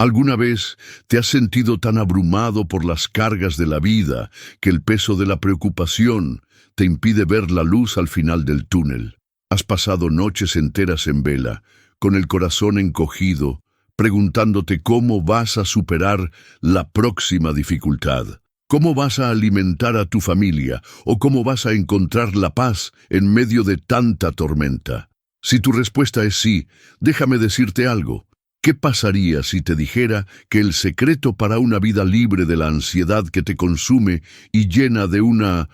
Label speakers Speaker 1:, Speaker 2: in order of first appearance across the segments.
Speaker 1: ¿Alguna vez te has sentido tan abrumado por las cargas de la vida que el peso de la preocupación te impide ver la luz al final del túnel? Has pasado noches enteras en vela, con el corazón encogido, preguntándote cómo vas a superar la próxima dificultad, cómo vas a alimentar a tu familia o cómo vas a encontrar la paz en medio de tanta tormenta. Si tu respuesta es sí, déjame decirte algo. ¿Qué pasaría si te dijera que el secreto para una vida libre de la ansiedad que te consume y llena de una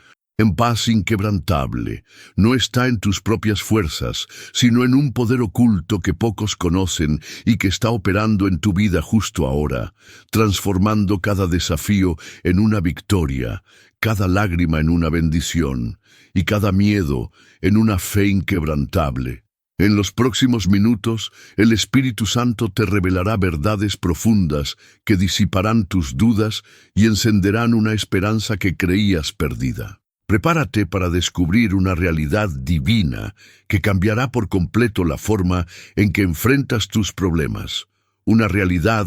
Speaker 1: paz inquebrantable no está en tus propias fuerzas, sino en un poder oculto que pocos conocen y que está operando en tu vida justo ahora, transformando cada desafío en una victoria, cada lágrima en una bendición y cada miedo en una fe inquebrantable? En los próximos minutos, el Espíritu Santo te revelará verdades profundas que disiparán tus dudas y encenderán una esperanza que creías perdida. Prepárate para descubrir una realidad divina que cambiará por completo la forma en que enfrentas tus problemas. Una realidad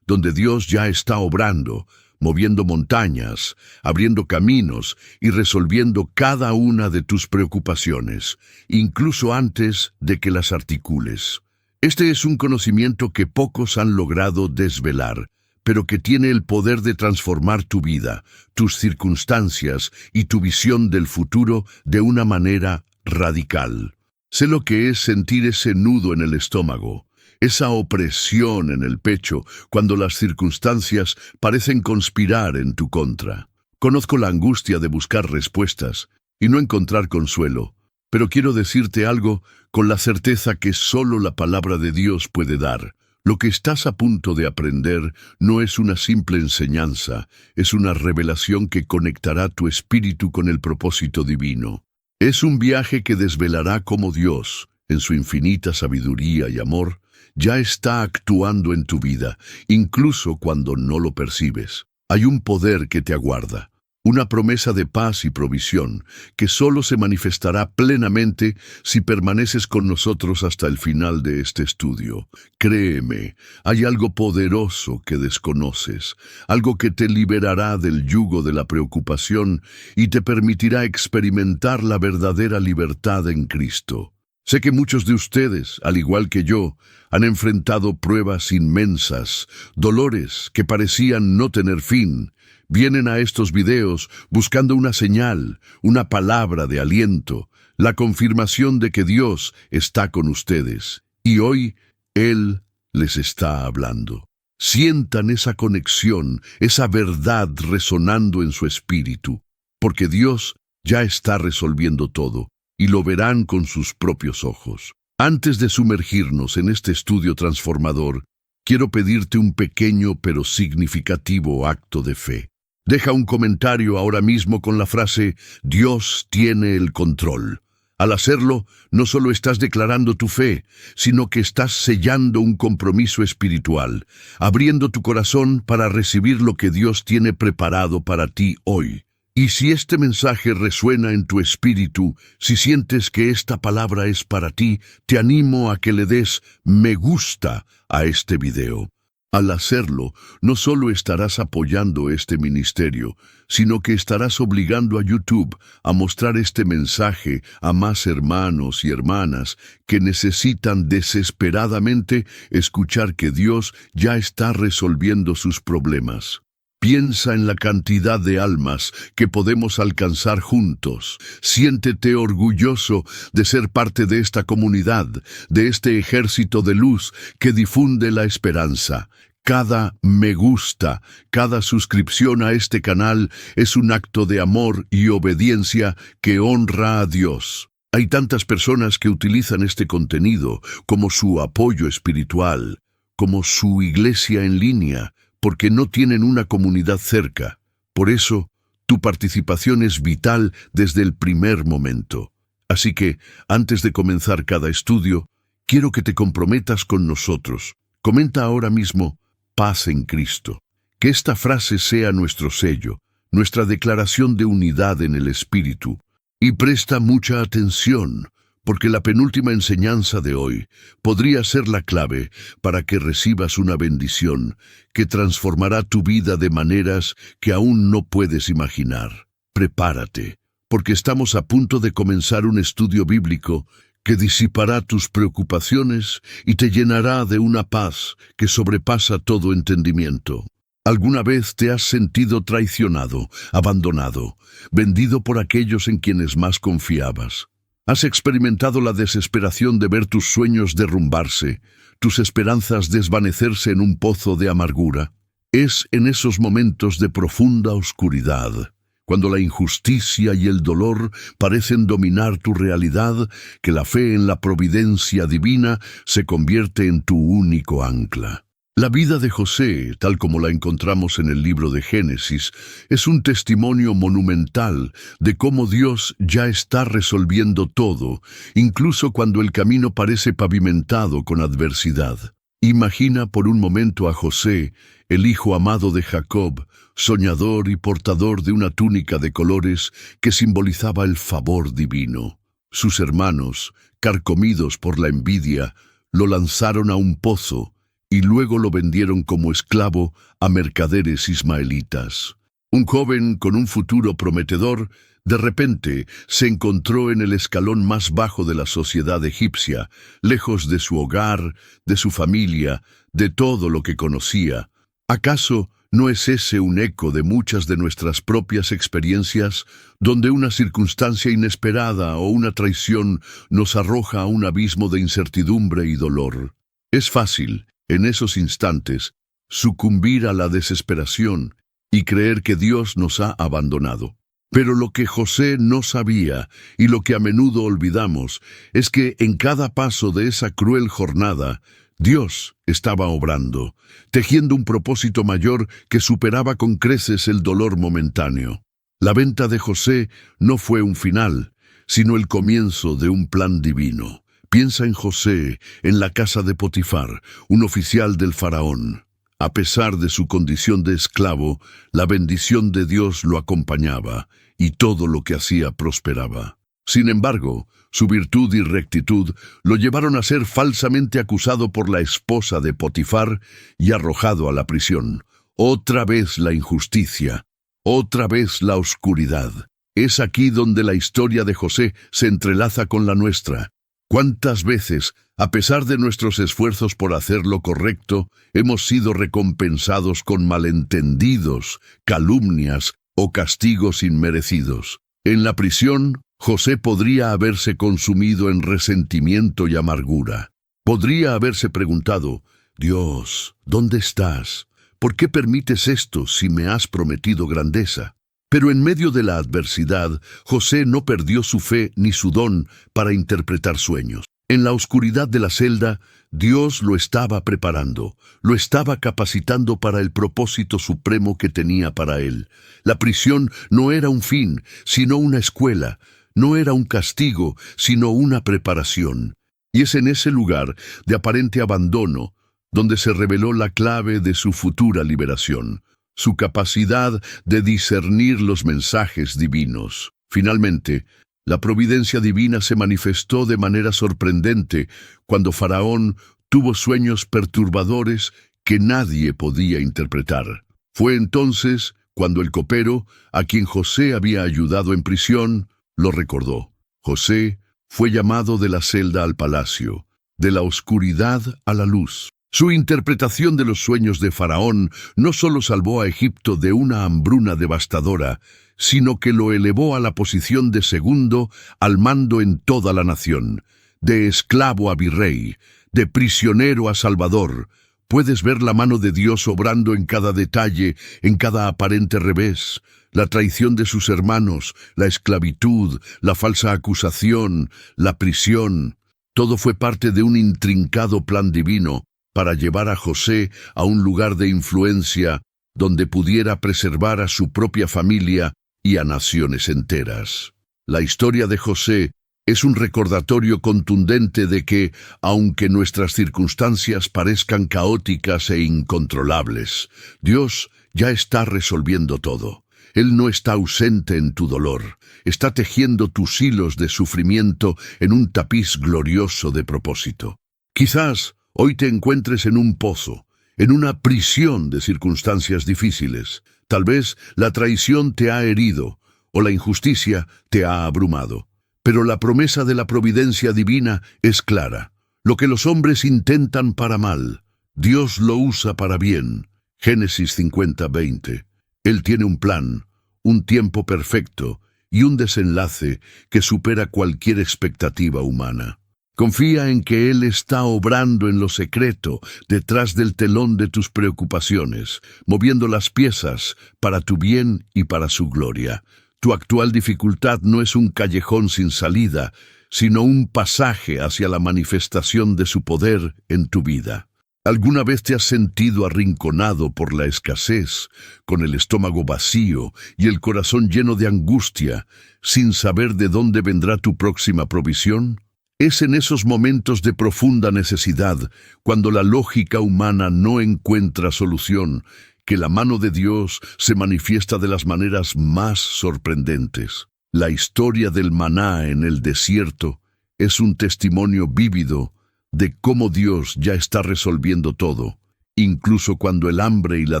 Speaker 1: donde Dios ya está obrando, moviendo montañas, abriendo caminos y resolviendo cada una de tus preocupaciones, incluso antes de que las articules. Este es un conocimiento que pocos han logrado desvelar, pero que tiene el poder de transformar tu vida, tus circunstancias y tu visión del futuro de una manera radical. Sé lo que es sentir ese nudo en el estómago, esa opresión en el pecho cuando las circunstancias parecen conspirar en tu contra. Conozco la angustia de buscar respuestas y no encontrar consuelo, pero quiero decirte algo con la certeza que solo la palabra de Dios puede dar. Lo que estás a punto de aprender no es una simple enseñanza, es una revelación que conectará tu espíritu con el propósito divino. Es un viaje que desvelará cómo Dios, en su infinita sabiduría y amor, ya está actuando en tu vida, incluso cuando no lo percibes. Hay un poder que te aguarda, una promesa de paz y provisión que solo se manifestará plenamente si permaneces con nosotros hasta el final de este estudio. Créeme, hay algo poderoso que desconoces, algo que te liberará del yugo de la preocupación y te permitirá experimentar la verdadera libertad en Cristo. Sé que muchos de ustedes, al igual que yo, han enfrentado pruebas inmensas, dolores que parecían no tener fin. Vienen a estos videos buscando una señal, una palabra de aliento, la confirmación de que Dios está con ustedes. Y hoy, Él les está hablando. Sientan esa conexión, esa verdad resonando en su espíritu, porque Dios ya está resolviendo todo. Y lo verán con sus propios ojos. Antes de sumergirnos en este estudio transformador, quiero pedirte un pequeño pero significativo acto de fe. Deja un comentario ahora mismo con la frase «Dios tiene el control». Al hacerlo, no solo estás declarando tu fe, sino que estás sellando un compromiso espiritual, abriendo tu corazón para recibir lo que Dios tiene preparado para ti hoy. Y si este mensaje resuena en tu espíritu, si sientes que esta palabra es para ti, te animo a que le des me gusta a este video. Al hacerlo, no solo estarás apoyando este ministerio, sino que estarás obligando a YouTube a mostrar este mensaje a más hermanos y hermanas que necesitan desesperadamente escuchar que Dios ya está resolviendo sus problemas. Piensa en la cantidad de almas que podemos alcanzar juntos. Siéntete orgulloso de ser parte de esta comunidad, de este ejército de luz que difunde la esperanza. Cada me gusta, cada suscripción a este canal es un acto de amor y obediencia que honra a Dios. Hay tantas personas que utilizan este contenido como su apoyo espiritual, como su iglesia en línea, porque no tienen una comunidad cerca. Por eso, tu participación es vital desde el primer momento. Así que, antes de comenzar cada estudio, quiero que te comprometas con nosotros. Comenta ahora mismo, paz en Cristo. Que esta frase sea nuestro sello, nuestra declaración de unidad en el Espíritu. Y presta mucha atención, porque la penúltima enseñanza de hoy podría ser la clave para que recibas una bendición que transformará tu vida de maneras que aún no puedes imaginar. Prepárate, porque estamos a punto de comenzar un estudio bíblico que disipará tus preocupaciones y te llenará de una paz que sobrepasa todo entendimiento. ¿Alguna vez te has sentido traicionado, abandonado, vendido por aquellos en quienes más confiabas? ¿Has experimentado la desesperación de ver tus sueños derrumbarse, tus esperanzas desvanecerse en un pozo de amargura? Es en esos momentos de profunda oscuridad, cuando la injusticia y el dolor parecen dominar tu realidad, que la fe en la providencia divina se convierte en tu único ancla. La vida de José, tal como la encontramos en el libro de Génesis, es un testimonio monumental de cómo Dios ya está resolviendo todo, incluso cuando el camino parece pavimentado con adversidad. Imagina por un momento a José, el hijo amado de Jacob, soñador y portador de una túnica de colores que simbolizaba el favor divino. Sus hermanos, carcomidos por la envidia, lo lanzaron a un pozo, y luego lo vendieron como esclavo a mercaderes ismaelitas. Un joven con un futuro prometedor, de repente se encontró en el escalón más bajo de la sociedad egipcia, lejos de su hogar, de su familia, de todo lo que conocía. ¿Acaso no es ese un eco de muchas de nuestras propias experiencias, donde una circunstancia inesperada o una traición nos arroja a un abismo de incertidumbre y dolor? Es fácil, en esos instantes, sucumbir a la desesperación y creer que Dios nos ha abandonado. Pero lo que José no sabía, y lo que a menudo olvidamos, es que en cada paso de esa cruel jornada, Dios estaba obrando, tejiendo un propósito mayor que superaba con creces el dolor momentáneo. La venta de José no fue un final, sino el comienzo de un plan divino. Piensa en José, en la casa de Potifar, un oficial del faraón. A pesar de su condición de esclavo, la bendición de Dios lo acompañaba, y todo lo que hacía prosperaba. Sin embargo, su virtud y rectitud lo llevaron a ser falsamente acusado por la esposa de Potifar y arrojado a la prisión. Otra vez la injusticia, otra vez la oscuridad. Es aquí donde la historia de José se entrelaza con la nuestra. ¿Cuántas veces, a pesar de nuestros esfuerzos por hacer lo correcto, hemos sido recompensados con malentendidos, calumnias o castigos inmerecidos? En la prisión, José podría haberse consumido en resentimiento y amargura. Podría haberse preguntado: Dios, ¿dónde estás? ¿Por qué permites esto si me has prometido grandeza? Pero en medio de la adversidad, José no perdió su fe ni su don para interpretar sueños. En la oscuridad de la celda, Dios lo estaba preparando, lo estaba capacitando para el propósito supremo que tenía para él. La prisión no era un fin, sino una escuela. No era un castigo, sino una preparación. Y es en ese lugar de aparente abandono donde se reveló la clave de su futura liberación: su capacidad de discernir los mensajes divinos. Finalmente, la providencia divina se manifestó de manera sorprendente cuando Faraón tuvo sueños perturbadores que nadie podía interpretar. Fue entonces cuando el copero, a quien José había ayudado en prisión, lo recordó. José fue llamado de la celda al palacio, de la oscuridad a la luz. Su interpretación de los sueños de Faraón no solo salvó a Egipto de una hambruna devastadora, sino que lo elevó a la posición de segundo al mando en toda la nación, de esclavo a virrey, de prisionero a salvador. Puedes ver la mano de Dios obrando en cada detalle, en cada aparente revés: la traición de sus hermanos, la esclavitud, la falsa acusación, la prisión. Todo fue parte de un intrincado plan divino para llevar a José a un lugar de influencia donde pudiera preservar a su propia familia y a naciones enteras. La historia de José es un recordatorio contundente de que, aunque nuestras circunstancias parezcan caóticas e incontrolables, Dios ya está resolviendo todo. Él no está ausente en tu dolor. Está tejiendo tus hilos de sufrimiento en un tapiz glorioso de propósito. Quizás hoy te encuentres en un pozo, en una prisión de circunstancias difíciles. Tal vez la traición te ha herido o la injusticia te ha abrumado. Pero la promesa de la providencia divina es clara. Lo que los hombres intentan para mal, Dios lo usa para bien. Génesis 50:20. Él tiene un plan, un tiempo perfecto y un desenlace que supera cualquier expectativa humana. Confía en que Él está obrando en lo secreto, detrás del telón de tus preocupaciones, moviendo las piezas para tu bien y para su gloria. Tu actual dificultad no es un callejón sin salida, sino un pasaje hacia la manifestación de su poder en tu vida. ¿Alguna vez te has sentido arrinconado por la escasez, con el estómago vacío y el corazón lleno de angustia, sin saber de dónde vendrá tu próxima provisión? Es en esos momentos de profunda necesidad, cuando la lógica humana no encuentra solución, que la mano de Dios se manifiesta de las maneras más sorprendentes. La historia del maná en el desierto es un testimonio vívido de cómo Dios ya está resolviendo todo, incluso cuando el hambre y la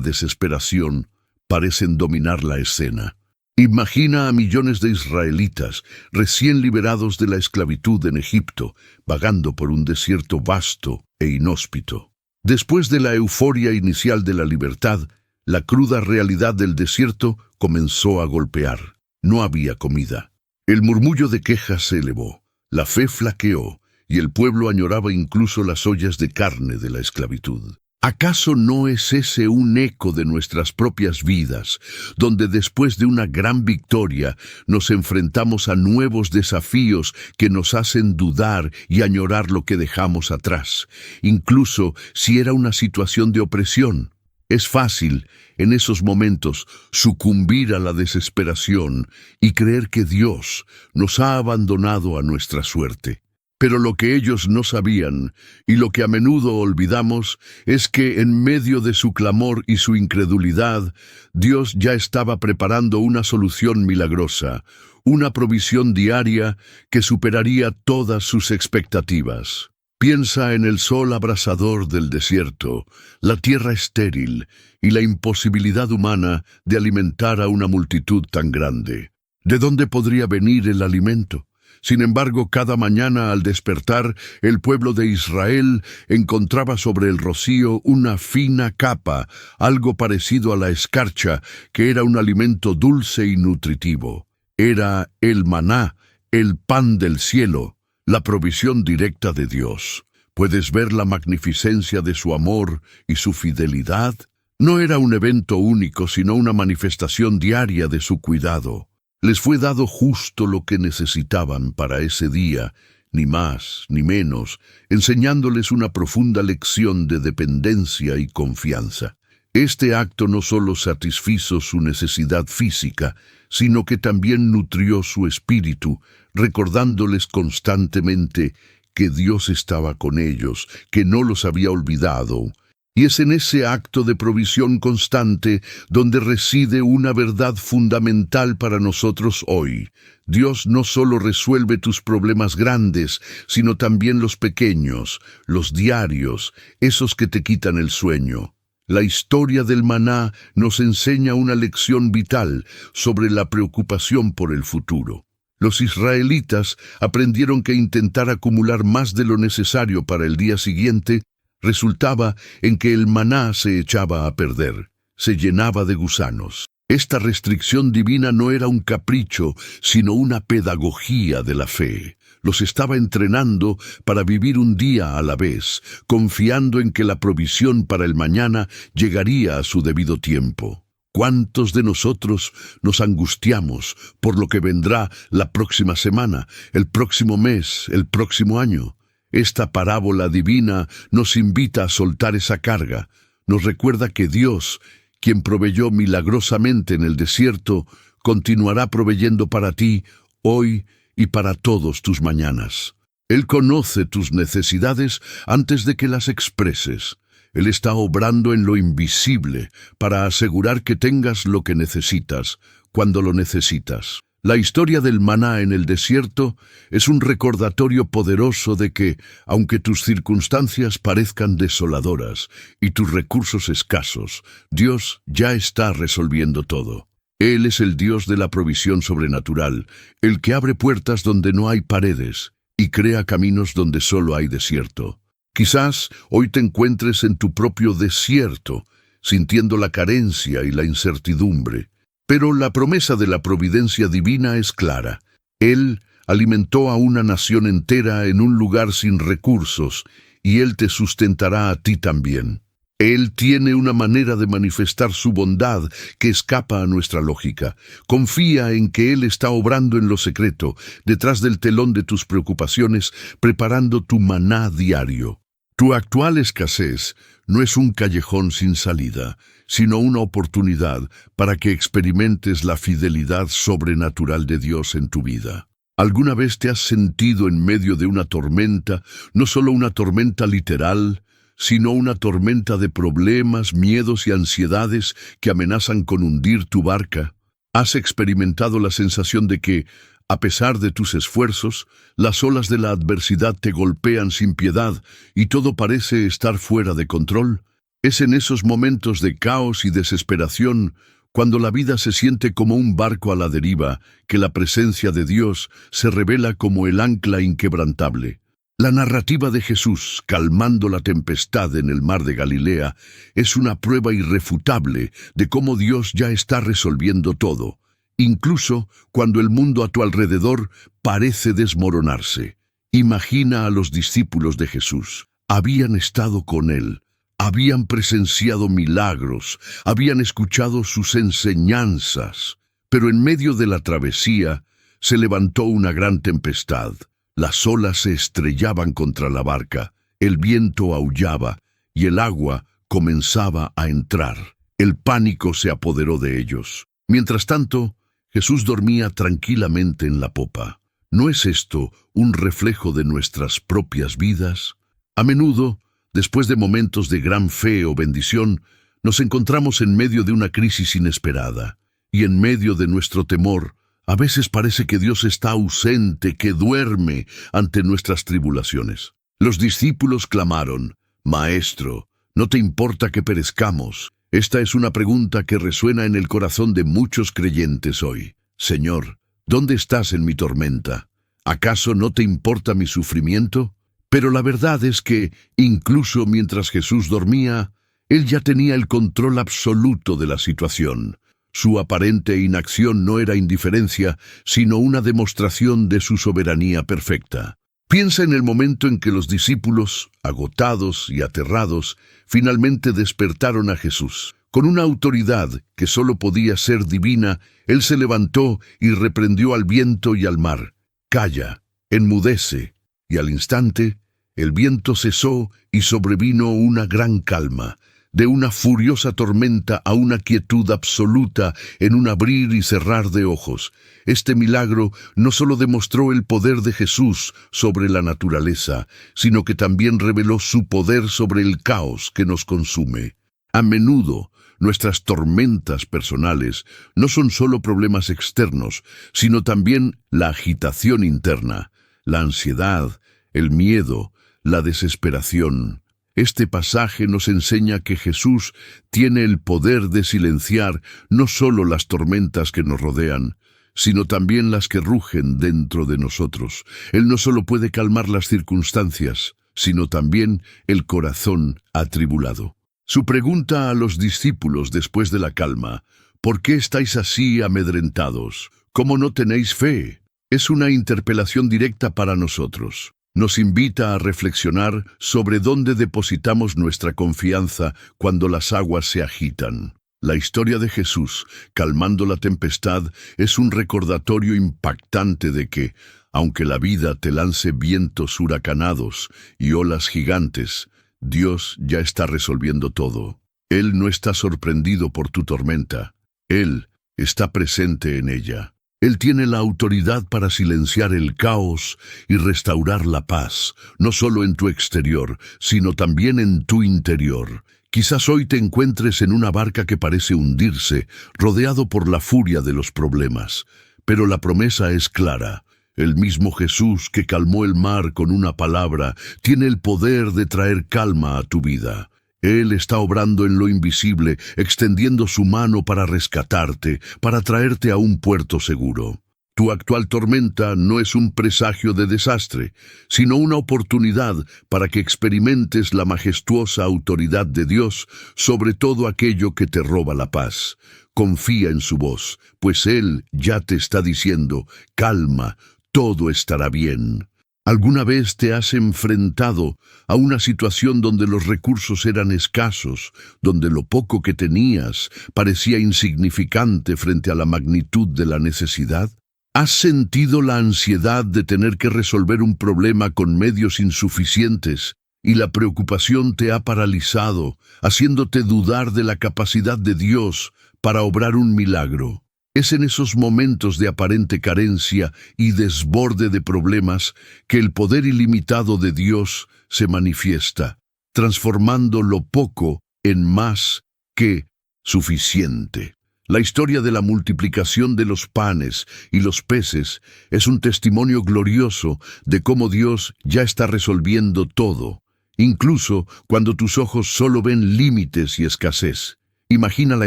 Speaker 1: desesperación parecen dominar la escena. Imagina a millones de israelitas recién liberados de la esclavitud en Egipto, vagando por un desierto vasto e inhóspito. Después de la euforia inicial de la libertad, la cruda realidad del desierto comenzó a golpear. No había comida. El murmullo de quejas se elevó, la fe flaqueó, y el pueblo añoraba incluso las ollas de carne de la esclavitud. ¿Acaso no es ese un eco de nuestras propias vidas, donde después de una gran victoria nos enfrentamos a nuevos desafíos que nos hacen dudar y añorar lo que dejamos atrás, incluso si era una situación de opresión? Es fácil, en esos momentos, sucumbir a la desesperación y creer que Dios nos ha abandonado a nuestra suerte. Pero lo que ellos no sabían, y lo que a menudo olvidamos, es que en medio de su clamor y su incredulidad, Dios ya estaba preparando una solución milagrosa, una provisión diaria que superaría todas sus expectativas. Piensa en el sol abrasador del desierto, la tierra estéril y la imposibilidad humana de alimentar a una multitud tan grande. ¿De dónde podría venir el alimento? Sin embargo, cada mañana al despertar, el pueblo de Israel encontraba sobre el rocío una fina capa, algo parecido a la escarcha, que era un alimento dulce y nutritivo. Era el maná, el pan del cielo, la provisión directa de Dios. ¿Puedes ver la magnificencia de su amor y su fidelidad? No era un evento único, sino una manifestación diaria de su cuidado. Les fue dado justo lo que necesitaban para ese día, ni más ni menos, enseñándoles una profunda lección de dependencia y confianza. Este acto no solo satisfizo su necesidad física, sino que también nutrió su espíritu, recordándoles constantemente que Dios estaba con ellos, que no los había olvidado. Y es en ese acto de provisión constante donde reside una verdad fundamental para nosotros hoy. Dios no solo resuelve tus problemas grandes, sino también los pequeños, los diarios, esos que te quitan el sueño. La historia del maná nos enseña una lección vital sobre la preocupación por el futuro. Los israelitas aprendieron que intentar acumular más de lo necesario para el día siguiente resultaba en que el maná se echaba a perder, se llenaba de gusanos. Esta restricción divina no era un capricho, sino una pedagogía de la fe. Los estaba entrenando para vivir un día a la vez, confiando en que la provisión para el mañana llegaría a su debido tiempo. ¿Cuántos de nosotros nos angustiamos por lo que vendrá la próxima semana, el próximo mes, el próximo año? Esta parábola divina nos invita a soltar esa carga. Nos recuerda que Dios, quien proveyó milagrosamente en el desierto, continuará proveyendo para ti hoy y para todos tus mañanas. Él conoce tus necesidades antes de que las expreses. Él está obrando en lo invisible para asegurar que tengas lo que necesitas cuando lo necesitas. La historia del maná en el desierto es un recordatorio poderoso de que, aunque tus circunstancias parezcan desoladoras y tus recursos escasos, Dios ya está resolviendo todo. Él es el Dios de la provisión sobrenatural, el que abre puertas donde no hay paredes y crea caminos donde solo hay desierto. Quizás hoy te encuentres en tu propio desierto, sintiendo la carencia y la incertidumbre. Pero la promesa de la providencia divina es clara. Él alimentó a una nación entera en un lugar sin recursos, y Él te sustentará a ti también. Él tiene una manera de manifestar su bondad que escapa a nuestra lógica. Confía en que Él está obrando en lo secreto, detrás del telón de tus preocupaciones, preparando tu maná diario. Tu actual escasez no es un callejón sin salida, sino una oportunidad para que experimentes la fidelidad sobrenatural de Dios en tu vida. ¿Alguna vez te has sentido en medio de una tormenta, no solo una tormenta literal, sino una tormenta de problemas, miedos y ansiedades que amenazan con hundir tu barca? ¿Has experimentado la sensación de que, a pesar de tus esfuerzos, las olas de la adversidad te golpean sin piedad y todo parece estar fuera de control? Es en esos momentos de caos y desesperación, cuando la vida se siente como un barco a la deriva, que la presencia de Dios se revela como el ancla inquebrantable. La narrativa de Jesús, calmando la tempestad en el mar de Galilea, es una prueba irrefutable de cómo Dios ya está resolviendo todo, incluso cuando el mundo a tu alrededor parece desmoronarse. Imagina a los discípulos de Jesús. Habían estado con Él, habían presenciado milagros, habían escuchado sus enseñanzas, pero en medio de la travesía se levantó una gran tempestad. Las olas se estrellaban contra la barca, el viento aullaba y el agua comenzaba a entrar. El pánico se apoderó de ellos. Mientras tanto, Jesús dormía tranquilamente en la popa. ¿No es esto un reflejo de nuestras propias vidas? A menudo, después de momentos de gran fe o bendición, nos encontramos en medio de una crisis inesperada. Y en medio de nuestro temor, a veces parece que Dios está ausente, que duerme ante nuestras tribulaciones. Los discípulos clamaron: «Maestro, ¿no te importa que perezcamos?». Esta es una pregunta que resuena en el corazón de muchos creyentes hoy. Señor, ¿dónde estás en mi tormenta? ¿Acaso no te importa mi sufrimiento? Pero la verdad es que, incluso mientras Jesús dormía, Él ya tenía el control absoluto de la situación. Su aparente inacción no era indiferencia, sino una demostración de su soberanía perfecta. Piensa en el momento en que los discípulos, agotados y aterrados, finalmente despertaron a Jesús. Con una autoridad que solo podía ser divina, Él se levantó y reprendió al viento y al mar. «Calla, enmudece». Y al instante, el viento cesó y sobrevino una gran calma. De una furiosa tormenta a una quietud absoluta en un abrir y cerrar de ojos. Este milagro no solo demostró el poder de Jesús sobre la naturaleza, sino que también reveló su poder sobre el caos que nos consume. A menudo, nuestras tormentas personales no son solo problemas externos, sino también la agitación interna, la ansiedad, el miedo, la desesperación. Este pasaje nos enseña que Jesús tiene el poder de silenciar no solo las tormentas que nos rodean, sino también las que rugen dentro de nosotros. Él no solo puede calmar las circunstancias, sino también el corazón atribulado. Su pregunta a los discípulos después de la calma: «¿Por qué estáis así amedrentados? ¿Cómo no tenéis fe?», es una interpelación directa para nosotros. Nos invita a reflexionar sobre dónde depositamos nuestra confianza cuando las aguas se agitan. La historia de Jesús, calmando la tempestad, es un recordatorio impactante de que, aunque la vida te lance vientos huracanados y olas gigantes, Dios ya está resolviendo todo. Él no está sorprendido por tu tormenta. Él está presente en ella. Él tiene la autoridad para silenciar el caos y restaurar la paz, no solo en tu exterior, sino también en tu interior. Quizás hoy te encuentres en una barca que parece hundirse, rodeado por la furia de los problemas. Pero la promesa es clara. El mismo Jesús que calmó el mar con una palabra, tiene el poder de traer calma a tu vida. Él está obrando en lo invisible, extendiendo su mano para rescatarte, para traerte a un puerto seguro. Tu actual tormenta no es un presagio de desastre, sino una oportunidad para que experimentes la majestuosa autoridad de Dios sobre todo aquello que te roba la paz. Confía en su voz, pues Él ya te está diciendo, calma, todo estará bien. ¿Alguna vez te has enfrentado a una situación donde los recursos eran escasos, donde lo poco que tenías parecía insignificante frente a la magnitud de la necesidad? ¿Has sentido la ansiedad de tener que resolver un problema con medios insuficientes y la preocupación te ha paralizado, haciéndote dudar de la capacidad de Dios para obrar un milagro? Es en esos momentos de aparente carencia y desborde de problemas que el poder ilimitado de Dios se manifiesta, transformando lo poco en más que suficiente. La historia de la multiplicación de los panes y los peces es un testimonio glorioso de cómo Dios ya está resolviendo todo, incluso cuando tus ojos solo ven límites y escasez. Imagina la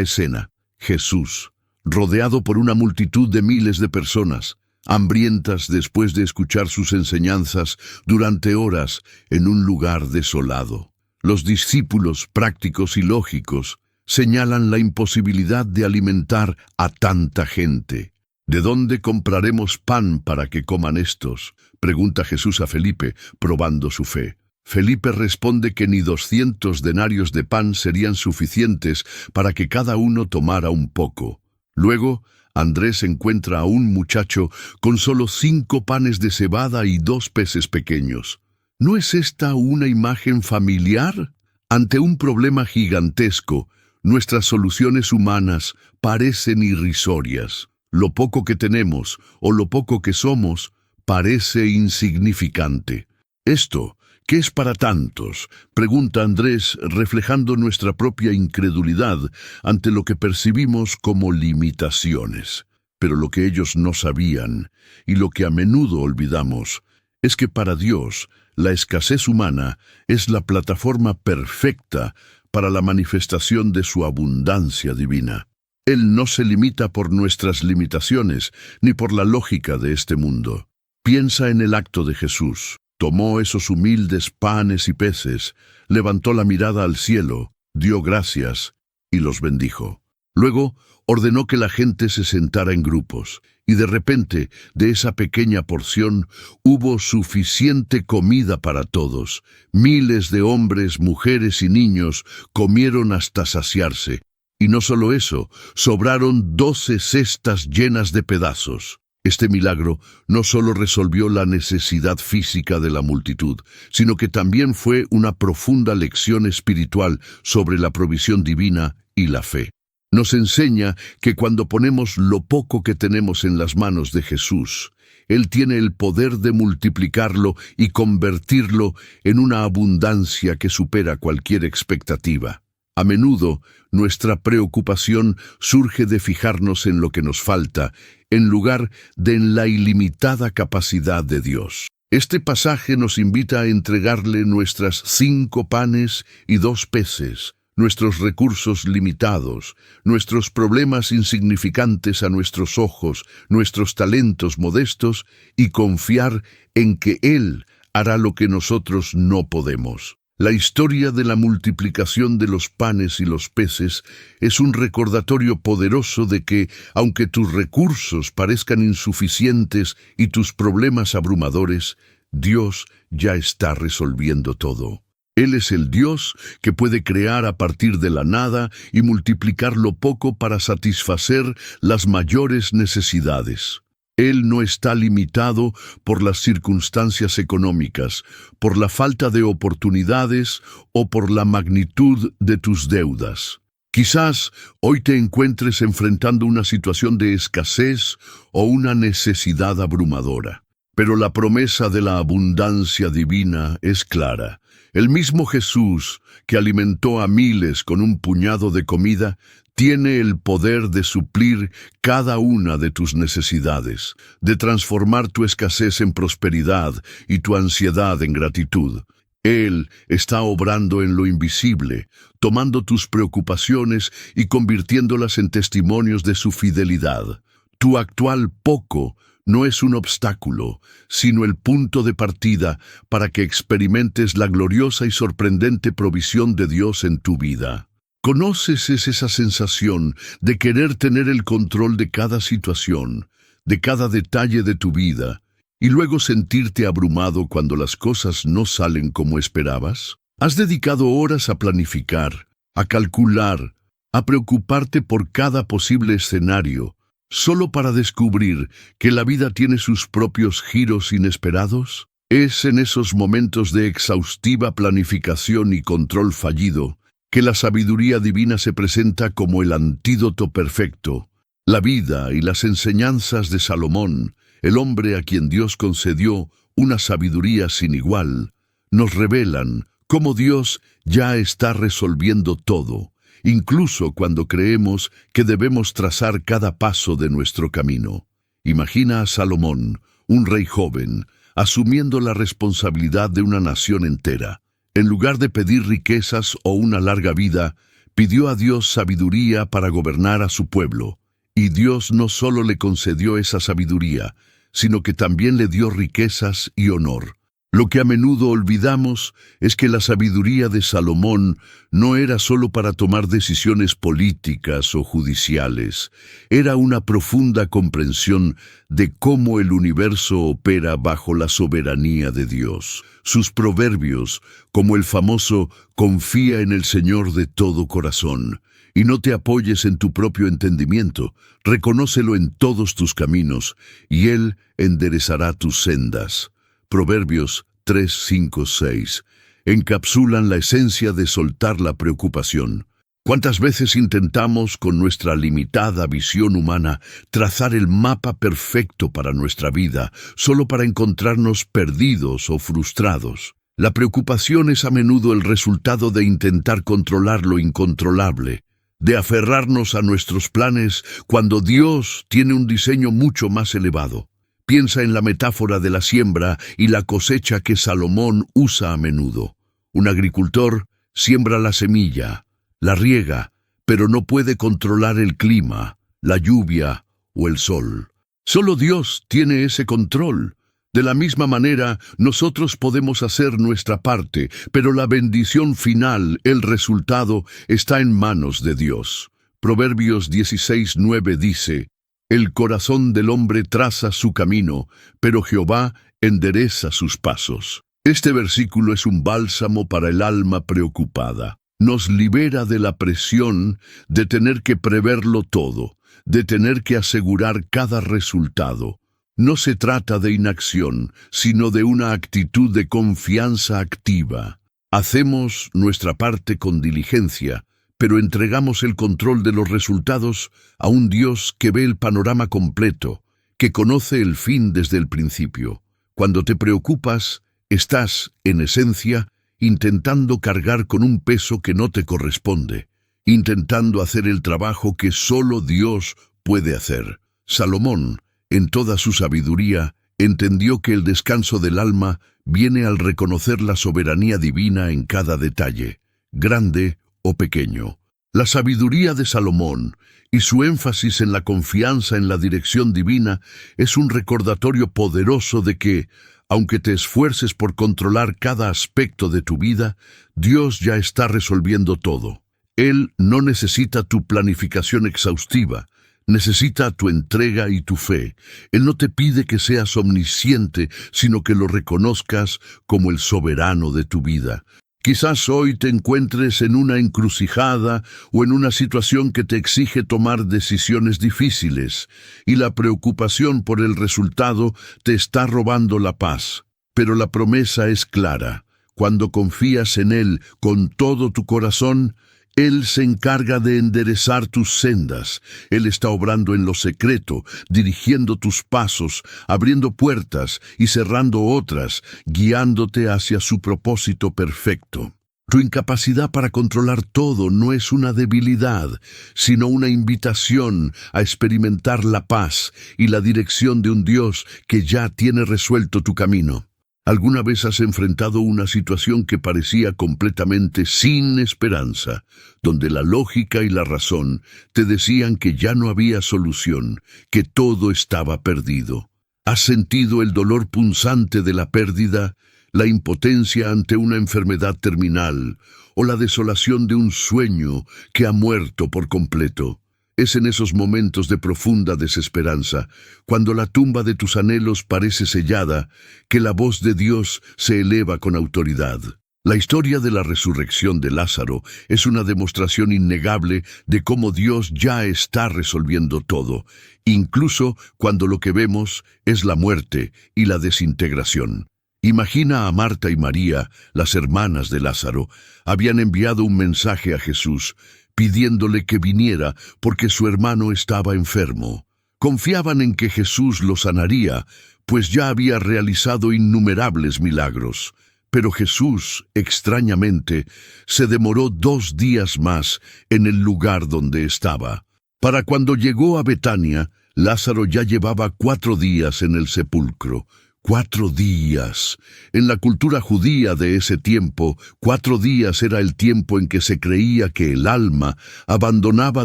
Speaker 1: escena: Jesús, rodeado por una multitud de miles de personas, hambrientas después de escuchar sus enseñanzas durante horas en un lugar desolado. Los discípulos prácticos y lógicos señalan la imposibilidad de alimentar a tanta gente. ¿De dónde compraremos pan para que coman estos?, pregunta Jesús a Felipe, probando su fe. Felipe responde que ni 200 denarios de pan serían suficientes para que cada uno tomara un poco. Luego, Andrés encuentra a un muchacho con solo 5 panes de cebada y 2 peces pequeños. ¿No es esta una imagen familiar? Ante un problema gigantesco, nuestras soluciones humanas parecen irrisorias. Lo poco que tenemos o lo poco que somos parece insignificante. Esto, ¿qué es para tantos?, pregunta Andrés, reflejando nuestra propia incredulidad ante lo que percibimos como limitaciones. Pero lo que ellos no sabían, y lo que a menudo olvidamos, es que para Dios la escasez humana es la plataforma perfecta para la manifestación de su abundancia divina. Él no se limita por nuestras limitaciones, ni por la lógica de este mundo. Piensa en el acto de Jesús. Tomó esos humildes panes y peces, levantó la mirada al cielo, dio gracias y los bendijo. Luego ordenó que la gente se sentara en grupos, y de repente, de esa pequeña porción, hubo suficiente comida para todos. Miles de hombres, mujeres y niños comieron hasta saciarse. Y no solo eso, sobraron 12 cestas llenas de pedazos. Este milagro no solo resolvió la necesidad física de la multitud, sino que también fue una profunda lección espiritual sobre la provisión divina y la fe. Nos enseña que cuando ponemos lo poco que tenemos en las manos de Jesús, Él tiene el poder de multiplicarlo y convertirlo en una abundancia que supera cualquier expectativa. A menudo, nuestra preocupación surge de fijarnos en lo que nos falta, en lugar de en la ilimitada capacidad de Dios. Este pasaje nos invita a entregarle nuestras 5 panes y 2 peces, nuestros recursos limitados, nuestros problemas insignificantes a nuestros ojos, nuestros talentos modestos, y confiar en que Él hará lo que nosotros no podemos. La historia de la multiplicación de los panes y los peces es un recordatorio poderoso de que, aunque tus recursos parezcan insuficientes y tus problemas abrumadores, Dios ya está resolviendo todo. Él es el Dios que puede crear a partir de la nada y multiplicar lo poco para satisfacer las mayores necesidades. Él no está limitado por las circunstancias económicas, por la falta de oportunidades o por la magnitud de tus deudas. Quizás hoy te encuentres enfrentando una situación de escasez o una necesidad abrumadora. Pero la promesa de la abundancia divina es clara. El mismo Jesús, que alimentó a miles con un puñado de comida, tiene el poder de suplir cada una de tus necesidades, de transformar tu escasez en prosperidad y tu ansiedad en gratitud. Él está obrando en lo invisible, tomando tus preocupaciones y convirtiéndolas en testimonios de su fidelidad. Tu actual poco no es un obstáculo, sino el punto de partida para que experimentes la gloriosa y sorprendente provisión de Dios en tu vida. ¿Conoces esa sensación de querer tener el control de cada situación, de cada detalle de tu vida, y luego sentirte abrumado cuando las cosas no salen como esperabas? ¿Has dedicado horas a planificar, a calcular, a preocuparte por cada posible escenario, solo para descubrir que la vida tiene sus propios giros inesperados? Es en esos momentos de exhaustiva planificación y control fallido que la sabiduría divina se presenta como el antídoto perfecto. La vida y las enseñanzas de Salomón, el hombre a quien Dios concedió una sabiduría sin igual, nos revelan cómo Dios ya está resolviendo todo, incluso cuando creemos que debemos trazar cada paso de nuestro camino. Imagina a Salomón, un rey joven, asumiendo la responsabilidad de una nación entera. En lugar de pedir riquezas o una larga vida, pidió a Dios sabiduría para gobernar a su pueblo. Y Dios no solo le concedió esa sabiduría, sino que también le dio riquezas y honor. Lo que a menudo olvidamos es que la sabiduría de Salomón no era solo para tomar decisiones políticas o judiciales, era una profunda comprensión de cómo el universo opera bajo la soberanía de Dios. Sus proverbios, como el famoso «Confía en el Señor de todo corazón», y no te apoyes en tu propio entendimiento, reconócelo en todos tus caminos, y Él enderezará tus sendas. Proverbios 3, 5, 6 encapsulan la esencia de soltar la preocupación. ¿Cuántas veces intentamos, con nuestra limitada visión humana, trazar el mapa perfecto para nuestra vida, solo para encontrarnos perdidos o frustrados? La preocupación es a menudo el resultado de intentar controlar lo incontrolable, de aferrarnos a nuestros planes cuando Dios tiene un diseño mucho más elevado. Piensa en la metáfora de la siembra y la cosecha que Salomón usa a menudo. Un agricultor siembra la semilla, la riega, pero no puede controlar el clima, la lluvia o el sol. Solo Dios tiene ese control. De la misma manera, nosotros podemos hacer nuestra parte, pero la bendición final, el resultado, está en manos de Dios. Proverbios 16:9 dice: «El corazón del hombre traza su camino, pero Jehová endereza sus pasos». Este versículo es un bálsamo para el alma preocupada. Nos libera de la presión de tener que preverlo todo, de tener que asegurar cada resultado. No se trata de inacción, sino de una actitud de confianza activa. Hacemos nuestra parte con diligencia, pero entregamos el control de los resultados a un Dios que ve el panorama completo, que conoce el fin desde el principio. Cuando te preocupas, estás, en esencia, intentando cargar con un peso que no te corresponde, intentando hacer el trabajo que solo Dios puede hacer. Salomón, en toda su sabiduría, entendió que el descanso del alma viene al reconocer la soberanía divina en cada detalle, grande o pequeño. La sabiduría de Salomón y su énfasis en la confianza en la dirección divina es un recordatorio poderoso de que, aunque te esfuerces por controlar cada aspecto de tu vida, Dios ya está resolviendo todo. Él no necesita tu planificación exhaustiva, necesita tu entrega y tu fe. Él no te pide que seas omnisciente, sino que lo reconozcas como el soberano de tu vida. Quizás hoy te encuentres en una encrucijada o en una situación que te exige tomar decisiones difíciles, y la preocupación por el resultado te está robando la paz. Pero la promesa es clara. Cuando confías en Él con todo tu corazón, Él se encarga de enderezar tus sendas. Él está obrando en lo secreto, dirigiendo tus pasos, abriendo puertas y cerrando otras, guiándote hacia su propósito perfecto. Tu incapacidad para controlar todo no es una debilidad, sino una invitación a experimentar la paz y la dirección de un Dios que ya tiene resuelto tu camino. ¿Alguna vez has enfrentado una situación que parecía completamente sin esperanza, donde la lógica y la razón te decían que ya no había solución, que todo estaba perdido? ¿Has sentido el dolor punzante de la pérdida, la impotencia ante una enfermedad terminal o la desolación de un sueño que ha muerto por completo? Es en esos momentos de profunda desesperanza, cuando la tumba de tus anhelos parece sellada, que la voz de Dios se eleva con autoridad. La historia de la resurrección de Lázaro es una demostración innegable de cómo Dios ya está resolviendo todo, incluso cuando lo que vemos es la muerte y la desintegración. Imagina a Marta y María, las hermanas de Lázaro, habían enviado un mensaje a Jesús, pidiéndole que viniera porque su hermano estaba enfermo. Confiaban en que Jesús lo sanaría, pues ya había realizado innumerables milagros. Pero Jesús, extrañamente, se demoró 2 días más en el lugar donde estaba. Para cuando llegó a Betania, Lázaro ya llevaba 4 días en el sepulcro. 4 días. En la cultura judía de ese tiempo, 4 días era el tiempo en que se creía que el alma abandonaba